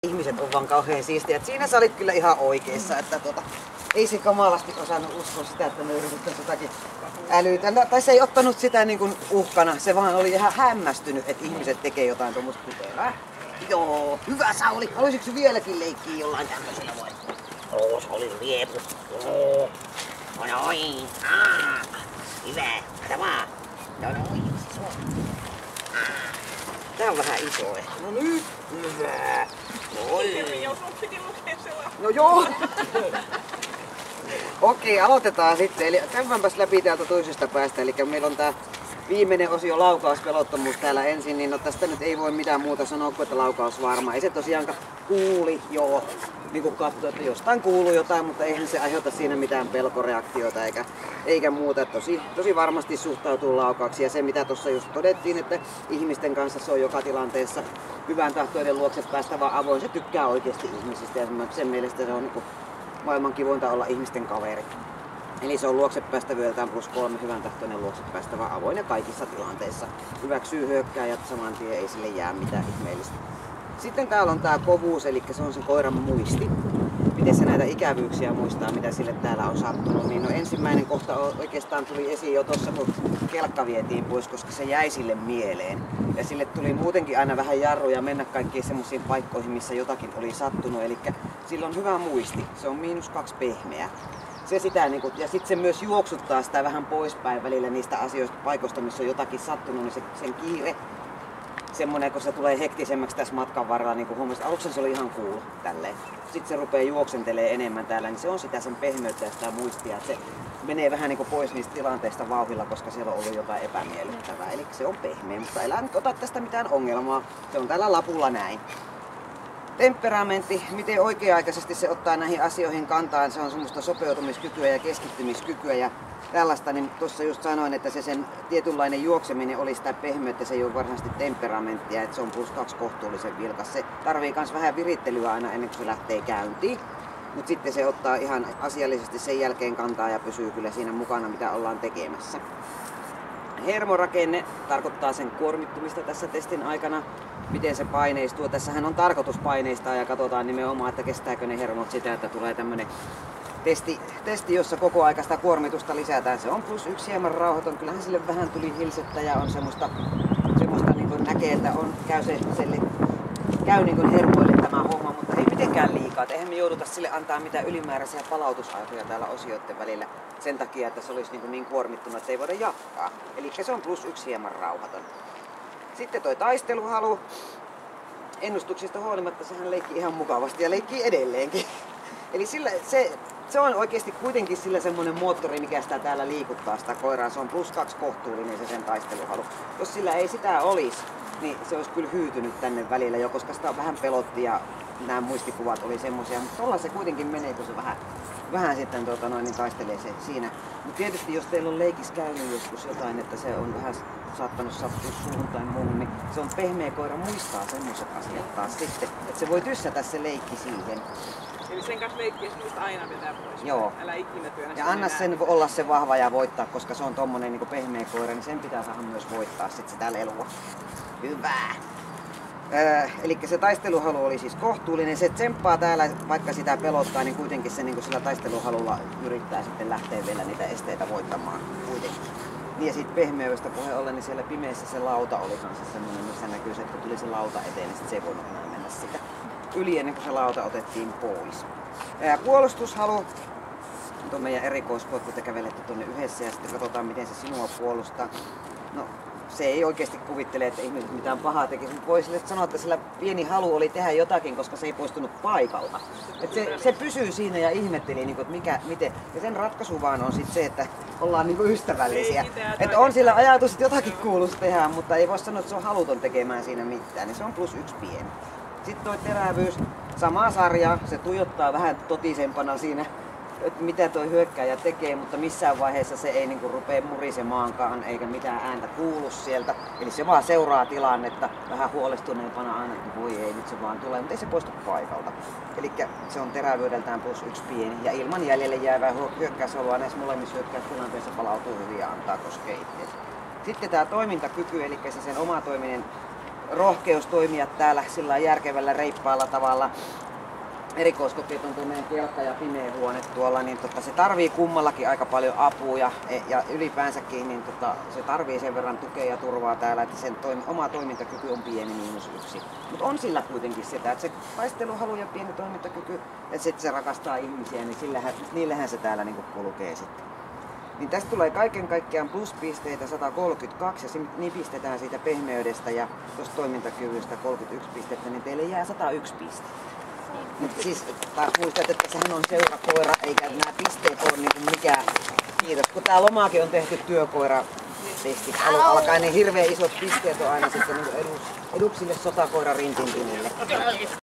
Ihmiset on vaan kauhean siistiä. Siinä sä olit kyllä ihan oikeassa, että ei se kamalasti osannut uskoa sitä, että me yritetään jotakin älytä. Tai se ei ottanut sitä niin kuin uhkana, se vaan oli ihan hämmästynyt, että ihmiset tekee jotain tuommoista typerää. Joo, hyvä Sauli. Haluaisitko vieläkin leikkiä jollain tämmöisellä vai? Oo, se oli riepu. Oo. Noin. Hyvä. Kato vaan. Noin. Se on. Tää on vähän iso ehkä. No nyt. Hyvä. Noin. No joo. Okei, aloitetaan sitten. Eli käydäänpäs läpi täältä toisesta päästä. Eli meillä on tää viimeinen osio laukauspelottomuus täällä ensin, niin no tästä nyt ei voi mitään muuta sanoa kuin että laukaus varma. Ei se tosiaankaan kuuli, joo, niin kuin katsoi, että jostain kuuluu jotain, mutta eihän se aiheuta siinä mitään pelkoreaktioita eikä muuta. Tosi varmasti suhtautuu laukauksiin ja se mitä tuossa just todettiin, että ihmisten kanssa se on joka tilanteessa hyvän tahtoiden luokse päästävä avoin. Se tykkää oikeasti ihmisistä ja sen mielestä se on niin kuin maailman kivointa olla ihmisten kaveri. Eli se on luoksepäästävyydeltään +3 hyvän tahtoinen luoksepäästävä avoin ja kaikissa tilanteissa. Hyväksyy hyökkääjät saman tien, ei sille jää mitään ihmeellistä. Sitten täällä on tää kovuus, eli se on sen koiran muisti. Miten se näitä ikävyyksiä muistaa, mitä sille täällä on sattunut. Niin no ensimmäinen kohta oikeastaan tuli esiin jo tuossa, kun kelkka vietiin pois, koska se jäi sille mieleen. Ja sille tuli muutenkin aina vähän jarruja mennä kaikkiin semmoisiin paikkoihin, missä jotakin oli sattunut. Eli sillä on hyvä muisti. Se on -2 pehmeä. Se sitä, niin kun, ja sitten se myös juoksuttaa sitä vähän poispäin välillä niistä asioista, paikoista, missä on jotakin sattunut, niin sen kiire, semmonen, kun se tulee hektisemmäksi tässä matkan varrella, niin kuin huomasin, aluksi se oli ihan cool tälleen. Sitten se rupeaa juoksentelee enemmän täällä, niin se on sitä sen pehmeyttä ja sitä muistia, että se menee vähän niin kuin pois niistä tilanteista vauhdilla, koska siellä on ollut jotain epämiellyttävää. Eli se on pehmeä, mutta älä nyt ota tästä mitään ongelmaa. Se on tällä lapulla näin. Temperamentti, miten oikea-aikaisesti se ottaa näihin asioihin kantaan, se on semmoista sopeutumiskykyä ja keskittymiskykyä ja tällaista, niin tuossa just sanoin, että se sen tietynlainen juokseminen oli sitä pehmeyttä, se ei ole varsinaisesti temperamenttia, että se on +2 kohtuullisen vilkas. Se tarvii myös vähän virittelyä aina ennen kuin se lähtee käyntiin, mutta sitten se ottaa ihan asiallisesti sen jälkeen kantaa ja pysyy kyllä siinä mukana, mitä ollaan tekemässä. Hermorakenne tarkoittaa sen kuormittumista tässä testin aikana, miten se paineistuu. Tässähän on tarkoitus paineistaa ja katsotaan nimenomaan, että kestääkö ne hermot sitä, että tulee tämmönen testi, jossa koko aika sitä kuormitusta lisätään. Se on +1 hieman rauhaton. Kyllähän sille vähän tuli hilsettä ja on semmoista niin kuin näkee, että käy niin kuin hermoille tämä homma, mutta ei mitenkään liikaa. Eihän me jouduta sille antaa mitään ylimääräisiä palautusaikoja täällä osioiden välillä sen takia, että se olisi niin kuormittunut, että ei voida jatkaa. Eli se on +1 hieman rauhaton. Sitten toi taisteluhalu. Ennustuksista huolimatta sehän leikki ihan mukavasti ja leikkii edelleenkin. Eli se on oikeasti kuitenkin sillä semmoinen moottori, mikä sitä täällä liikuttaa sitä koiraa. Se on +2 kohtuullinen se sen taisteluhalu. Jos sillä ei sitä olisi, niin se olisi kyllä hyytynyt tänne välillä jo, koska sitä vähän pelotti ja nämä muistikuvat oli semmoisia. Mutta tuolla se kuitenkin menee, kun se vähän sitten niin taistelee se siinä. Mutta tietysti jos teillä on leikissä käynyt joskus jotain, että se on vähän saattanut sattua suuhun tai muuhun, niin se on pehmeä koira muistaa semmoiset asiat taas sitten. Että se voi tyssätä se leikki siihen. Eli sen kanssa leikkiä muista aina vetää pois. Joo. Älä ikinä työnnä. Ja anna sen olla se vahva ja voittaa, koska se on tommonen niin pehmeä koira, niin sen pitää saada myös voittaa sit sitä lelua. Hyvä! Eli se taisteluhalu oli siis kohtuullinen. Se tsemppaa täällä, vaikka sitä pelottaa, niin kuitenkin se niin sillä taisteluhalulla yrittää sitten lähteä vielä niitä esteitä voittamaan kuitenkin. Niin ja siitä pehmeydestä puheen ollen, niin siellä pimeässä se lauta oli kanssa semmoinen, missä näkyy se, että tuli se lauta eteen, niin sit se ei voinut enää mennä sitä yli ennen kuin se lauta otettiin pois. Puolustushalu. Nyt on meidän erikoiskoit, kun te kävelette tuonne yhdessä ja sitten katsotaan, miten se sinua puolustaa. No, se ei oikeasti kuvittele, että ihmiset mitään pahaa tekisi, mutta voi sille sanoa, että sillä pieni halu oli tehdä jotakin, koska se ei poistunut paikalta. Et se pysyy siinä ja ihmetteli, että miten. Ja sen ratkaisu vaan on sit se, että ollaan ystävällisiä. Että on sillä ajatus, että jotakin kuuluisi tehdä, mutta ei voi sanoa, että se on haluton tekemään siinä mitään. Niin se on +1 pieni. Sitten toi terävyys, samaa sarjaa, se tuijottaa vähän totisempana siinä, että mitä toi hyökkääjä tekee, mutta missään vaiheessa se ei niinku rupee murisemaankaan eikä mitään ääntä kuulu sieltä. Eli se vaan seuraa tilannetta vähän huolestuneempana aina, että voi ei, nyt se vaan tulee, mutta ei se poistu paikalta. Eli se on terävyydeltään +1 pieni ja ilman jäljelle jäävää hyökkäyshalua näissä molemmissa hyökkäystilanteissa palautuu hyvin ja antaa koskea itseänsä. Sitten tää toimintakyky, eli se sen omatoiminen rohkeus toimia täällä sillä järkevällä reippaalla tavalla. Erikoiskokeet on tuo meidän kelkka- ja pimeä huone tuolla, niin se tarvii kummallakin aika paljon apua ja ylipäänsäkin niin se tarvii sen verran tukea ja turvaa täällä, että sen oma toimintakyky on pieni -1. Mutta on sillä kuitenkin sitä, että se taisteluhalu ja pieni toimintakyky, että sitten se rakastaa ihmisiä, niin niillähän se täällä niin kulkee sitten. Niin tästä tulee kaiken kaikkiaan pluspisteitä 132 ja nipistetään siitä pehmeydestä ja tuosta toimintakyvystä 31 pistettä, niin teille jää 101 pistettä. Mutta siis taas muistat, että sehän on seurakoira, eikä nämä pisteet ole niinku mikään. Kiitos, kun tää lomaakin on tehty työkoiratestit alkaen, niin hirveän isot pisteet on aina sitten niinku eduksille sotakoira rintintinille.